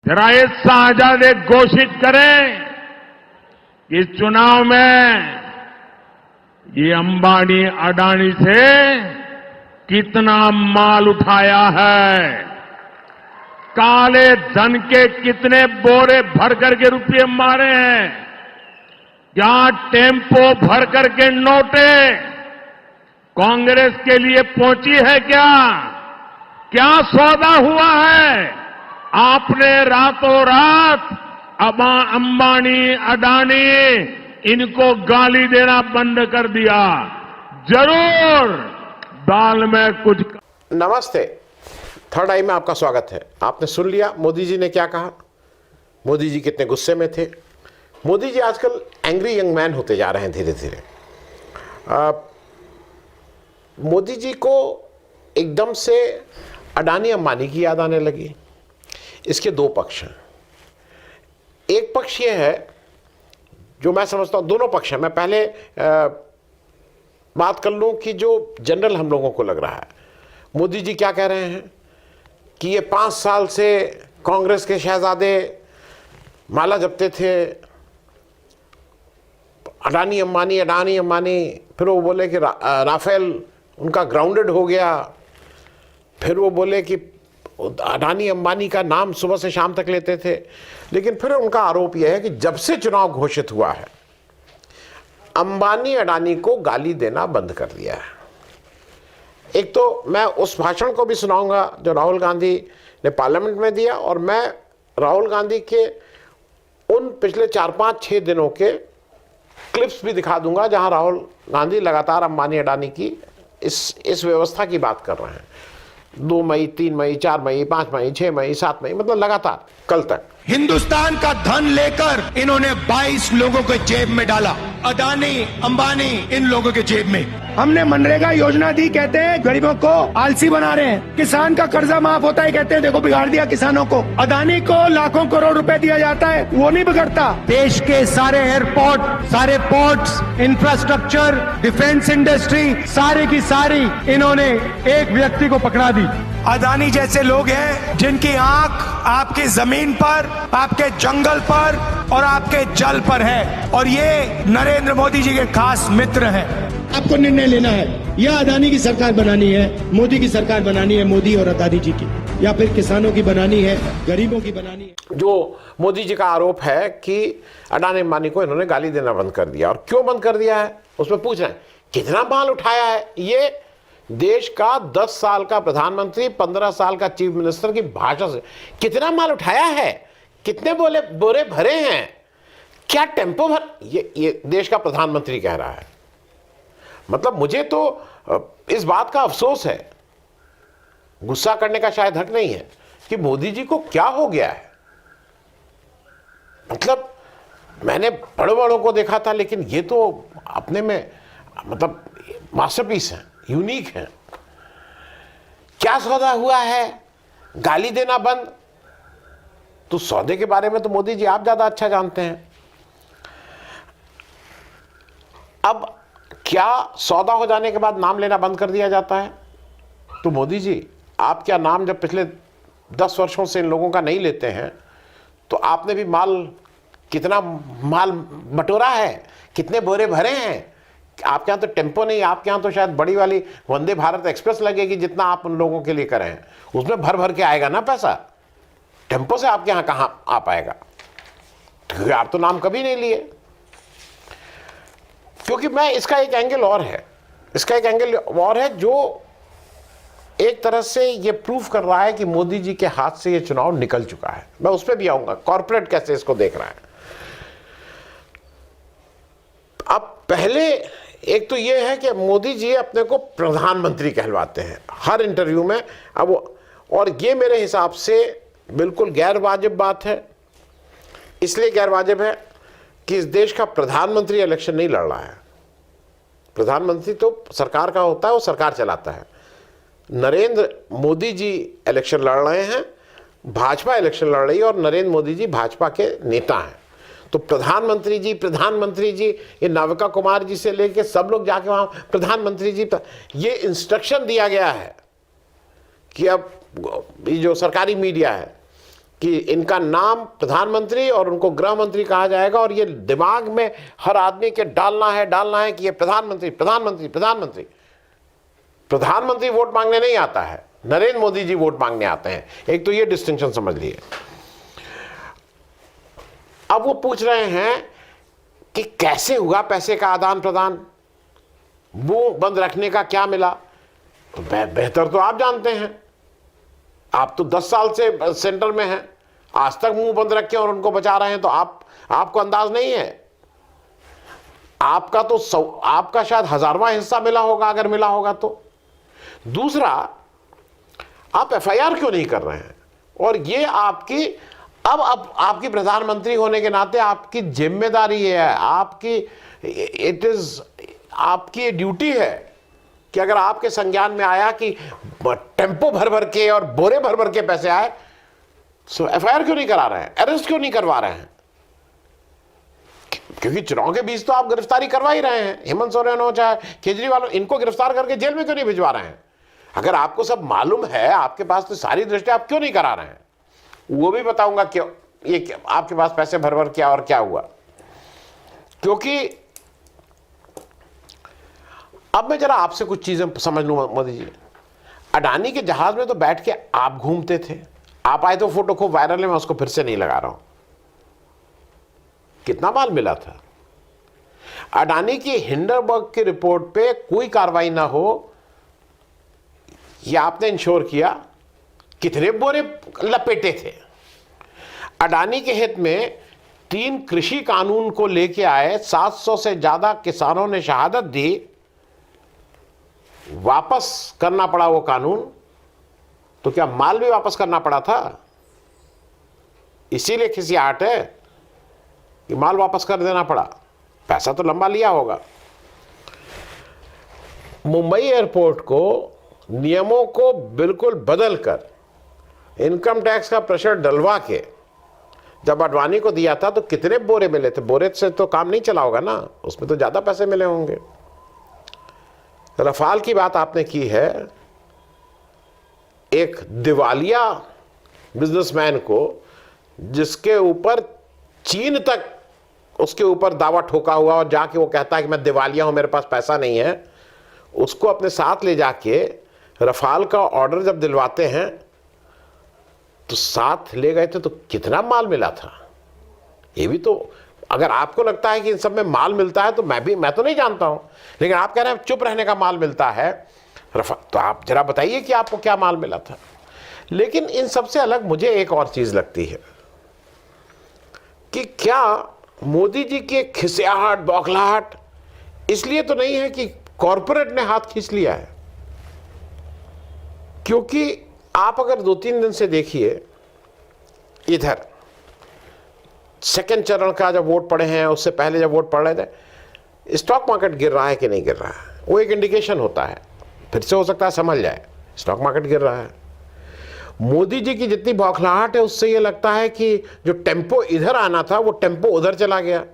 जरा ये शाहजादे घोषित करें कि इस चुनाव में ये अंबानी अडानी से कितना माल उठाया है, काले धन के कितने बोरे भर करके रुपये मारे हैं, क्या टेम्पो भर करके नोटे कांग्रेस के लिए पहुंची है, क्या सौदा हुआ है। आपने रातों रात अंबानी अडानी इनको गाली देना बंद कर दिया। जरूर दाल में कुछ। नमस्ते, थर्ड आई में आपका स्वागत है। आपने सुन लिया मोदी जी ने क्या कहा, मोदी जी कितने गुस्से में थे। मोदी जी आजकल एंग्री यंग मैन होते जा रहे हैं धीरे धीरे। मोदी जी को एकदम से अडानी अंबानी की याद आने लगी। इसके दो पक्ष हैं। एक पक्ष ये है जो मैं समझता हूं, दोनों पक्ष हैं। मैं पहले बात कर लूं कि जो जनरल हम लोगों को लग रहा है, मोदी जी क्या कह रहे हैं कि ये 5 साल से कांग्रेस के शहजादे माला जपते थे, अडानी अंबानी। फिर वो बोले कि राफेल उनका ग्राउंडेड हो गया। फिर वो बोले कि अडानी अंबानी का नाम सुबह से शाम तक लेते थे। लेकिन फिर उनका आरोप यह है कि जब से चुनाव घोषित हुआ है, अंबानी अडानी को गाली देना बंद कर दिया है। एक तो मैं उस भाषण को भी सुनाऊंगा जो राहुल गांधी ने पार्लियामेंट में दिया, और मैं राहुल गांधी के उन पिछले 4-5-6 दिनों के क्लिप्स भी दिखा दूंगा जहां राहुल गांधी लगातार अंबानी अडानी की इस व्यवस्था की बात कर रहे हैं। 2 मई, 3 मई, 4 मई, 5 मई, 6 मई, 7 मई, मतलब लगातार कल तक। हिंदुस्तान का धन लेकर इन्होंने 22 लोगों को जेब में डाला। अडानी अंबानी इन लोगों के जेब में। हमने मनरेगा योजना दी, कहते हैं गरीबों को आलसी बना रहे हैं। किसान का कर्जा माफ होता है, कहते हैं देखो बिगाड़ दिया किसानों को। अडानी को लाखों करोड़ रुपए दिया जाता है, वो नहीं बिगड़ता। देश के सारे एयरपोर्ट, सारे पोर्ट्स, इंफ्रास्ट्रक्चर, डिफेंस इंडस्ट्री, सारी की सारी इन्होंने एक व्यक्ति को पकड़ा दी। अडानी जैसे लोग हैं जिनकी आंख आपकी जमीन पर, आपके जंगल पर और आपके जल पर है, और ये नरेंद्र मोदी जी के खास मित्र हैं। आपको निर्णय लेना है, या अडानी की सरकार बनानी है, मोदी की सरकार बनानी है, मोदी और अडानी जी की, या फिर किसानों की बनानी है, गरीबों की बनानी है। जो मोदी जी का आरोप है कि अडानी अंबानी को इन्होंने गाली देना बंद कर दिया, और क्यों बंद कर दिया है उसमें पूछ रहे हैं कितना माल उठाया है। ये देश का 10 साल का प्रधानमंत्री, 15 साल का चीफ मिनिस्टर की भाषा से कितना माल उठाया है, कितने बोरे भरे हैं, क्या टेम्पो भर, ये देश का प्रधानमंत्री कह रहा है। मतलब मुझे तो इस बात का अफसोस है, गुस्सा करने का शायद हक नहीं है कि मोदी जी को क्या हो गया है। मतलब मैंने बड़े बड़ों को देखा था, लेकिन ये तो अपने में मतलब मास्टरपीस है, यूनिक है। क्या सौदा हुआ है, गाली देना बंद। तो सौदे के बारे में तो मोदी जी आप ज्यादा अच्छा जानते हैं। अब क्या सौदा हो जाने के बाद नाम लेना बंद कर दिया जाता है? तो मोदी जी आप क्या नाम जब पिछले 10 वर्षों से इन लोगों का नहीं लेते हैं, तो आपने भी कितना माल बटोरा है, कितने बोरे भरे हैं। आपके यहाँ तो टेम्पो नहीं, आपके यहाँ तो शायद बड़ी वाली वंदे भारत एक्सप्रेस लगेगी, जितना आप उन लोगों के लिए करें हैं उसमें भर भर के आएगा ना पैसा। टेम्पो से आपके यहाँ कहाँ आ पाएगा, क्योंकि आप तो नाम कभी नहीं लिए। क्योंकि मैं इसका एक एंगल और है जो एक तरह से ये प्रूफ कर रहा है कि मोदी जी के हाथ से ये चुनाव निकल चुका है। मैं उस पर भी आऊंगा, कॉर्पोरेट कैसे इसको देख रहा है। अब पहले एक तो ये है कि मोदी जी अपने को प्रधानमंत्री कहलवाते हैं हर इंटरव्यू में। अब और ये मेरे हिसाब से बिल्कुल गैर वाजिब बात है। इसलिए गैर वाजिब है कि इस देश का प्रधानमंत्री इलेक्शन नहीं लड़ रहा है। प्रधानमंत्री तो सरकार का होता है, वो सरकार चलाता है। नरेंद्र मोदी जी इलेक्शन लड़ रहे हैं, भाजपा इलेक्शन लड़ रही है, और नरेंद्र मोदी जी भाजपा के नेता हैं। तो प्रधानमंत्री जी, ये नाविका कुमार जी से लेके सब लोग जाके वहां प्रधानमंत्री जी, ये इंस्ट्रक्शन दिया गया है कि अब ये जो सरकारी मीडिया है कि इनका नाम प्रधानमंत्री और उनको गृह मंत्री कहा जाएगा, और ये दिमाग में हर आदमी के डालना है कि ये प्रधानमंत्री प्रधानमंत्री प्रधानमंत्री। प्रधानमंत्री वोट मांगने नहीं आता है, नरेंद्र मोदी जी वोट मांगने आते हैं। एक तो ये डिस्टिंक्शन समझ लिए। अब वो पूछ रहे हैं कि कैसे हुआ पैसे का आदान प्रदान, मुंह बंद रखने का क्या मिला। तो बेहतर तो आप जानते हैं, आप तो 10 साल से सेंटर में हैं, आज तक मुंह बंद रखे और उनको बचा रहे हैं, तो आपको अंदाज नहीं है। आपका शायद 1000वां हिस्सा मिला होगा, अगर मिला होगा तो। दूसरा, आप एफआईआर क्यों नहीं कर रहे हैं? और ये आपकी अब आपकी प्रधानमंत्री होने के नाते आपकी जिम्मेदारी है, आपकी ड्यूटी है कि अगर आपके संज्ञान में आया कि टेम्पो भर भर के और बोरे भर भर के पैसे आए, तो एफआईआर क्यों नहीं करा रहे हैं, अरेस्ट क्यों नहीं करवा रहे हैं? क्योंकि चुनाव के बीच तो आप गिरफ्तारी करवा ही रहे हैं। हेमंत सोरेन हो चाहे केजरीवाल हो, इनको गिरफ्तार करके जेल में क्यों नहीं भिजवा रहे हैं? अगर आपको सब मालूम है, आपके पास तो सारी दृष्टि, आप क्यों नहीं करा रहे हैं? वो भी बताऊंगा क्यों ये आपके पास पैसे भर भर क्या और क्या हुआ। क्योंकि अब मैं जरा आपसे कुछ चीजें समझ लूं मोदी जी। अडानी के जहाज में तो बैठ के आप घूमते थे, आप आए तो फोटो खूब वायरल है, मैं उसको फिर से नहीं लगा रहा हूं। कितना माल मिला था? अडानी की हिंडनबर्ग की रिपोर्ट पे कोई कार्रवाई ना हो, यह आपने इंश्योर किया। कितने बोरे लपेटे थे? अडानी के हित में 3 कृषि कानून को लेके आए, 700 से ज्यादा किसानों ने शहादत दी, वापस करना पड़ा वो कानून। तो क्या माल भी वापस करना पड़ा था? इसीलिए खिसियाहट है कि माल वापस कर देना पड़ा, पैसा तो लंबा लिया होगा। मुंबई एयरपोर्ट को नियमों को बिल्कुल बदलकर इनकम टैक्स का प्रेशर डलवा के जब अडवाणी को दिया था तो कितने बोरे मिले थे? बोरे से तो काम नहीं चला होगा ना, उसमें तो ज्यादा पैसे मिले होंगे। रफाल की बात आपने की है, एक दिवालिया बिजनेसमैन को जिसके ऊपर चीन तक उसके ऊपर दावा ठोका हुआ और जाके वो कहता है कि मैं दिवालिया हूं, मेरे पास पैसा नहीं है, उसको अपने साथ ले जाके रफाल का ऑर्डर जब दिलवाते हैं तो साथ ले गए थे, तो कितना माल मिला था? ये भी तो, अगर आपको लगता है कि इन सब में माल मिलता है तो मैं तो नहीं जानता हूं, लेकिन आप कह रहे हैं चुप रहने का माल मिलता है तो आप जरा बताइए कि आपको क्या माल मिला था। लेकिन इन सबसे अलग मुझे एक और चीज लगती है कि क्या मोदी जी की खिसियाहट, बौखलाहट इसलिए तो नहीं है कि कॉरपोरेट ने हाथ खींच लिया है। क्योंकि आप अगर 2-3 दिन से देखिए, इधर सेकेंड चरण का जब वोट पड़े हैं, उससे पहले जब वोट पड़ रहे थे, स्टॉक मार्केट गिर रहा है कि नहीं गिर रहा है, वो एक इंडिकेशन होता है। फिर से हो सकता है संभल जाए, स्टॉक मार्केट गिर रहा है। मोदी जी की जितनी बौखलाहट है उससे ये लगता है कि जो टेम्पो इधर आना था वो टेम्पो उधर चला गया।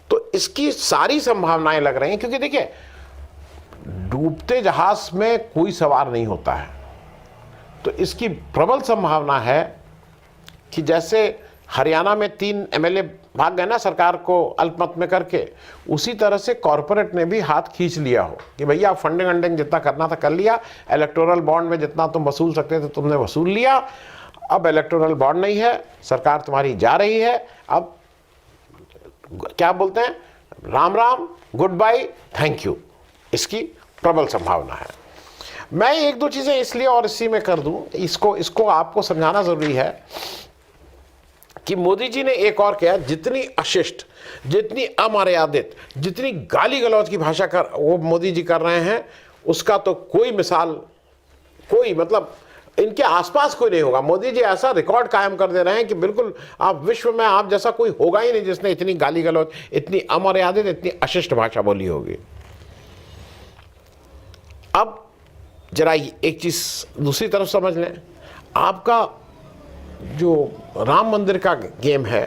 तो इसकी सारी संभावनाएं लग रही हैं, क्योंकि देखिए डूबते जहाज में कोई सवार नहीं होता है। तो इसकी प्रबल संभावना है कि जैसे हरियाणा में 3 एमएलए भाग गए ना सरकार को अल्पमत में करके, उसी तरह से कॉरपोरेट ने भी हाथ खींच लिया हो कि भैया फंडिंग वंडिंग जितना करना था कर लिया, इलेक्टोरल बॉन्ड में जितना तुम वसूल सकते थे तुमने वसूल लिया, अब इलेक्टोरल बॉन्ड नहीं है, सरकार तुम्हारी जा रही है, अब क्या बोलते हैं, Ram Ram, goodbye, thank you. इसकी प्रबल संभावना है। मैं 1-2 चीजें इसलिए और इसी में कर दूं, इसको आपको समझाना जरूरी है कि मोदी जी ने एक और किया, जितनी अशिष्ट, जितनी अमर्यादित, जितनी गाली गलौज की भाषा कर वो मोदी जी कर रहे हैं, उसका तो कोई मिसाल, कोई मतलब इनके आसपास कोई नहीं होगा। मोदी जी ऐसा रिकॉर्ड कायम कर दे रहे हैं कि बिल्कुल आप विश्व में आप जैसा कोई होगा ही नहीं जिसने इतनी गाली गलौज, इतनी अमर्यादित, इतनी अशिष्ट भाषा बोली होगी। अब जरा एक चीज दूसरी तरफ समझ लें, आपका जो राम मंदिर का गेम है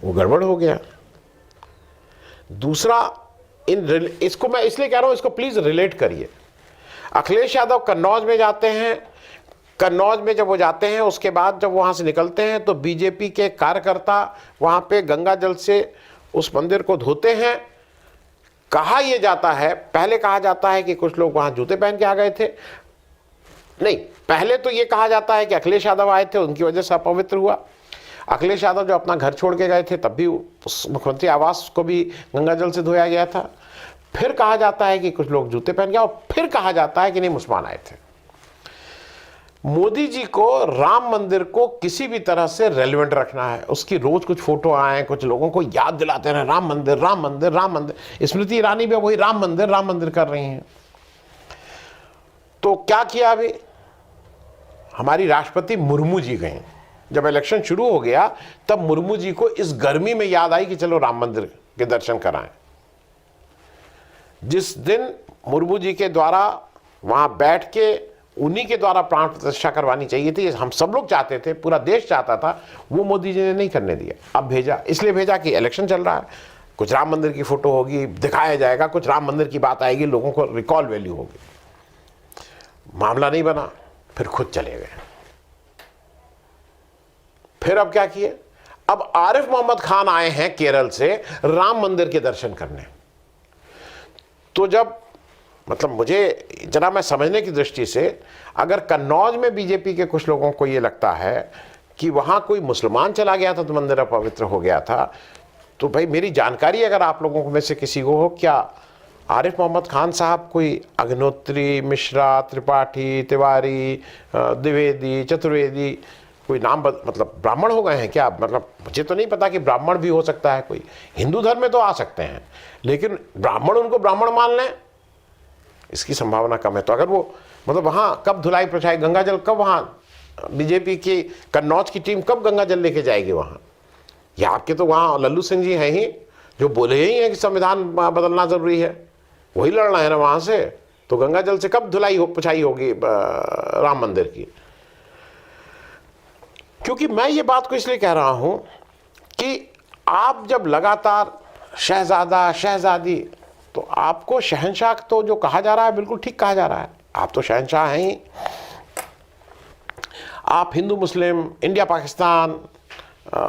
वो गड़बड़ हो गया। दूसरा, इसको मैं इसलिए कह रहा हूं, इसको प्लीज रिलेट करिए। अखिलेश यादव कन्नौज में जाते हैं, कन्नौज में जब वो जाते हैं, उसके बाद जब वहाँ से निकलते हैं तो बीजेपी के कार्यकर्ता वहाँ पे गंगा जल से उस मंदिर को धोते हैं। कहा यह जाता है, पहले कहा जाता है कि कुछ लोग वहाँ जूते पहन के आ गए थे। नहीं, पहले तो ये कहा जाता है कि अखिलेश यादव आए थे, उनकी वजह से अपवित्र हुआ। अखिलेश यादव जो अपना घर छोड़ के गए थे तब भी उस मुख्यमंत्री आवास को भी गंगा जल से धोया गया था। फिर कहा जाता है कि कुछ लोग जूते पहन गए, और फिर कहा जाता है कि नहीं, मुसलमान आए थे। मोदी जी को राम मंदिर को किसी भी तरह से रेलेवेंट रखना है। उसकी रोज कुछ फोटो आए, कुछ लोगों को याद दिलाते रहे राम मंदिर राम मंदिर राम मंदिर। स्मृति ईरानी भी वही राम मंदिर कर रही हैं। तो क्या किया अभी, हमारी राष्ट्रपति मुर्मू जी गए। जब इलेक्शन शुरू हो गया तब मुर्मू जी को इस गर्मी में याद आई कि चलो राम मंदिर के दर्शन कराएं। जिस दिन मुर्मू जी के द्वारा वहां बैठ के उन्हीं के द्वारा प्राण प्रतिष्ठा करवानी चाहिए थी, हम सब लोग चाहते थे, पूरा देश चाहता था, वो मोदी जी ने नहीं करने दिया। अब भेजा, इसलिए भेजा कि इलेक्शन चल रहा है, कुछ राम मंदिर की फोटो होगी, दिखाया जाएगा, कुछ राम मंदिर की बात आएगी, लोगों को रिकॉल वैल्यू होगी। मामला नहीं बना, फिर खुद चले गए। फिर अब क्या किए, अब आरिफ मोहम्मद खान आए हैं केरल से राम मंदिर के दर्शन करने। तो जब मतलब मुझे जरा मैं समझने की दृष्टि से, अगर कन्नौज में बीजेपी के कुछ लोगों को ये लगता है कि वहां कोई मुसलमान चला गया था तो मंदिर अपवित्र हो गया था, तो भाई मेरी जानकारी अगर आप लोगों में से किसी को हो, क्या आरिफ मोहम्मद खान साहब कोई अग्निहोत्री, मिश्रा, त्रिपाठी, तिवारी, द्विवेदी, चतुर्वेदी, कोई नाम मतलब ब्राह्मण हो गए हैं क्या? मतलब मुझे तो नहीं पता कि ब्राह्मण भी हो सकता है कोई, हिंदू धर्म में तो आ सकते हैं, लेकिन ब्राह्मण उनको ब्राह्मण मान लें, इसकी संभावना कम है। तो अगर वो मतलब वहाँ कब धुलाई प्रचाई, गंगा जल कब, वहाँ बीजेपी की कन्नौज की टीम कब गंगा जल लेके जाएगी वहाँ? या आपके तो वहाँ लल्लू सिंह जी हैं ही, जो बोले ही हैं कि संविधान बदलना जरूरी है, वही लड़ना है ना वहाँ से। तो गंगा जल से कब धुलाई पुछाई होगी राम मंदिर की? क्योंकि मैं ये बात को इसलिए कह रहा हूँ कि आप जब लगातार शहजादा शहजादी, तो आपको शहंशाह तो जो कहा जा रहा है बिल्कुल ठीक कहा जा रहा है, आप तो शहंशाह हैं ही। आप हिंदू मुस्लिम, इंडिया पाकिस्तान,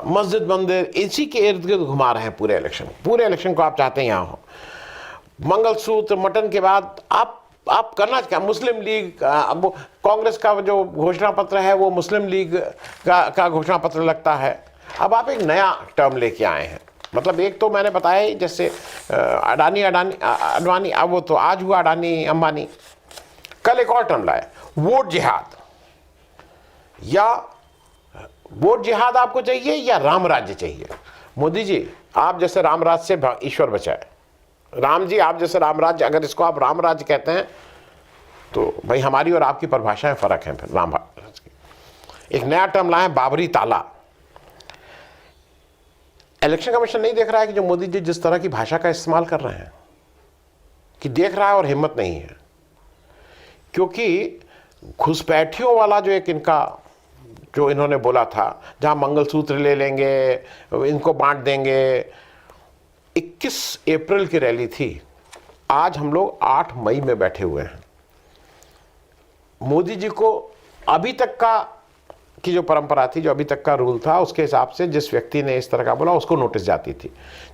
मस्जिद मंदिर, इसी के इर्द गिर्द घुमा रहे हैं पूरे इलेक्शन को आप चाहते हैं यहाँ हो। मंगलसूत्र, मटन के बाद आप करना क्या? मुस्लिम लीग, अब कांग्रेस का जो घोषणा पत्र है वो मुस्लिम लीग का घोषणा पत्र लगता है। अब आप एक नया टर्म लेके आए हैं, मतलब एक तो मैंने बताया ही, जैसे अडवाणी, अब वो तो आज हुआ अडानी अंबानी, कल एक और टर्म लाए, वोट जिहाद। या वोट जिहाद आपको चाहिए या राम राज्य चाहिए? मोदी जी, आप जैसे राम राज्य से ईश्वर बचाए, राम जी आप जैसे राम राज्य, अगर इसको आप राम राज्य कहते हैं तो भाई हमारी और आपकी परिभाषाएं फर्क हैं। फिर राम राज्य की एक नया टर्म लाए, बाबरी ताला। इलेक्शन कमीशन नहीं देख रहा है कि जो मोदी जी जिस तरह की भाषा का इस्तेमाल कर रहे हैं, कि देख रहा है और हिम्मत नहीं है, क्योंकि घुसपैठियों वाला जो एक इनका जो इन्होंने बोला था, जहां मंगलसूत्र ले लेंगे, इनको बांट देंगे, 21 अप्रैल की रैली थी, आज हम लोग 8 मई में बैठे हुए हैं। मोदी जी को अभी तक का की जो परंपरा थी, जो अभी तक का रूल था, उसके हिसाब से जिस व्यक्ति ने इस तरह का बोला उसको नोटिस जाती थी।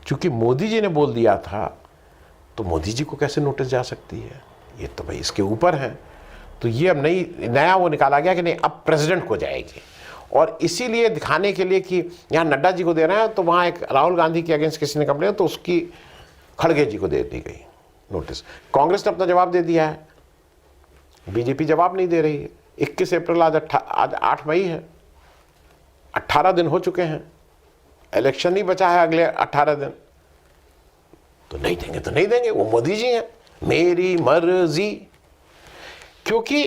क्योंकि मोदी जी ने बोल दिया था तो मोदी जी को कैसे नोटिस जा सकती है? ये तो भाई इसके ऊपर है। तो ये अब नया वो निकाला गया कि नहीं, अब प्रेसिडेंट को जाएगी। और इसीलिए दिखाने के लिए कि यहाँ नड्डा जी को दे रहे हैं, तो वहाँ एक राहुल गांधी के अगेंस्ट किसी ने कंप्लेन, तो उसकी खड़गे जी को दे दी गई नोटिस। कांग्रेस ने अपना जवाब दे दिया है, बीजेपी जवाब नहीं दे रही है। 21 अप्रैल, आज 8 मई है, 18 दिन हो चुके हैं, इलेक्शन ही बचा है अगले 18 दिन। तो नहीं देंगे तो नहीं देंगे, वो मोदी जी हैं, मेरी मर्जी। क्योंकि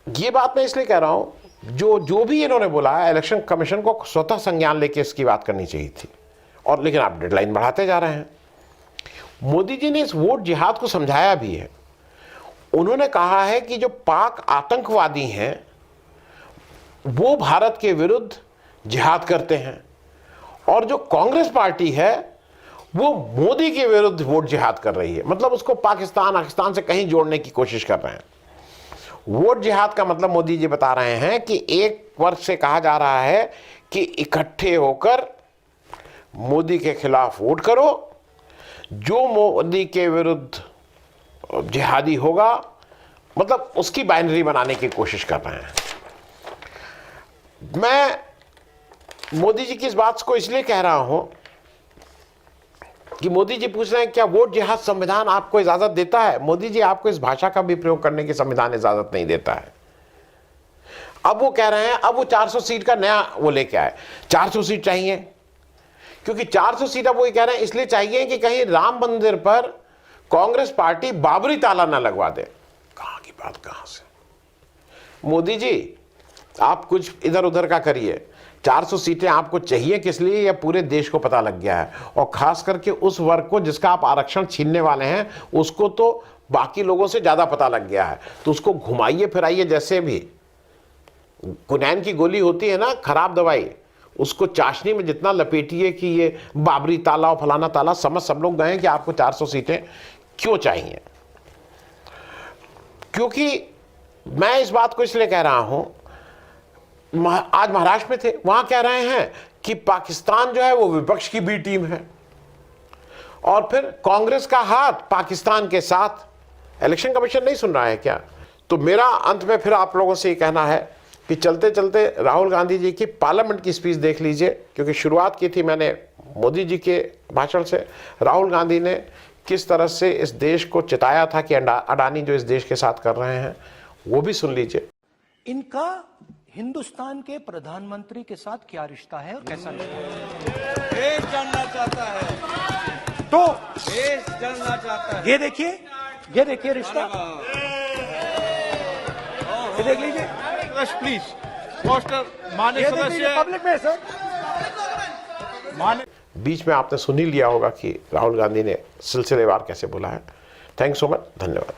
ये बात मैं इसलिए कह रहा हूं, जो भी इन्होंने बोला है, इलेक्शन कमीशन को स्वतः संज्ञान लेके इसकी बात करनी चाहिए थी, और लेकिन आप डेडलाइन बढ़ाते जा रहे हैं। मोदी जी ने इस वोट जिहाद को समझाया भी है। उन्होंने कहा है कि जो पाक आतंकवादी हैं वो भारत के विरुद्ध जिहाद करते हैं, और जो कांग्रेस पार्टी है वो मोदी के विरुद्ध वोट जिहाद कर रही है। मतलब उसको पाकिस्तान से कहीं जोड़ने की कोशिश कर रहे हैं। वोट जिहाद का मतलब मोदी जी बता रहे हैं कि एक वर्ग से कहा जा रहा है कि इकट्ठे होकर मोदी के खिलाफ वोट करो, जो मोदी के विरुद्ध जिहादी होगा, मतलब उसकी बाइनरी बनाने की कोशिश कर रहे हैं। मैं मोदी जी की इस बात को इसलिए कह रहा हूं कि मोदी जी पूछ रहे हैं क्या वोट जिहाद संविधान आपको इजाजत देता है। मोदी जी आपको इस भाषा का भी प्रयोग करने की संविधान इजाजत नहीं देता है। अब वो कह रहे हैं, अब वो 400 सीट का नया वो लेके आए, 400 सीट चाहिए, क्योंकि 400 सीट अब वो कह रहे हैं इसलिए चाहिए कि कहीं राम मंदिर पर कांग्रेस पार्टी बाबरी ताला ना लगवा दे। कहां की बात कहां से। मोदी जी आप कुछ इधर उधर का करिए, 400 सीटें आपको चाहिए किस लिए, यह पूरे देश को पता लग गया है, और खास करके उस वर्ग को जिसका आप आरक्षण छीनने वाले हैं उसको तो बाकी लोगों से ज्यादा पता लग गया है। तो उसको घुमाइए फिराइए, जैसे भी कुनैन की गोली होती है ना, खराब दवाई, उसको चाशनी में जितना लपेटिए कि ये बाबरी ताला और फलाना ताला, समझ सब लोग गए कि आपको 400 सीटें क्यों चाहिए। क्योंकि मैं इस बात को इसलिए कह रहा हूं, आज महाराष्ट्र में थे, वहां कह रहे हैं कि पाकिस्तान जो है वो विपक्ष की बी टीम है, और फिर कांग्रेस का हाथ पाकिस्तान के साथ। इलेक्शन कमीशन नहीं सुन रहा है क्या। तो मेरा अंत में फिर आप लोगों से ये कहना है कि चलते चलते राहुल गांधी जी की पार्लियामेंट की स्पीच देख लीजिए, क्योंकि शुरुआत की थी मैंने मोदी जी के भाषण से। राहुल गांधी ने किस तरह से इस देश को चिताया था कि अडानी जो इस देश के साथ कर रहे हैं, वो भी सुन लीजिए। इनका हिंदुस्तान के प्रधानमंत्री के साथ क्या रिश्ता है और कैसा रिश्ता है, देश जानना चाहता है, तो देश जानना चाहता है। ये देखिए रिश्ता, ये देख लीजिए, प्लीज पोस्टर माननीय ये देख लीजिए सदस्य पब्लिक में सर। बीच में आपने सुन ही लिया होगा कि राहुल गांधी ने सिलसिलेवार कैसे बोला है। थैंक्स सो मच, धन्यवाद।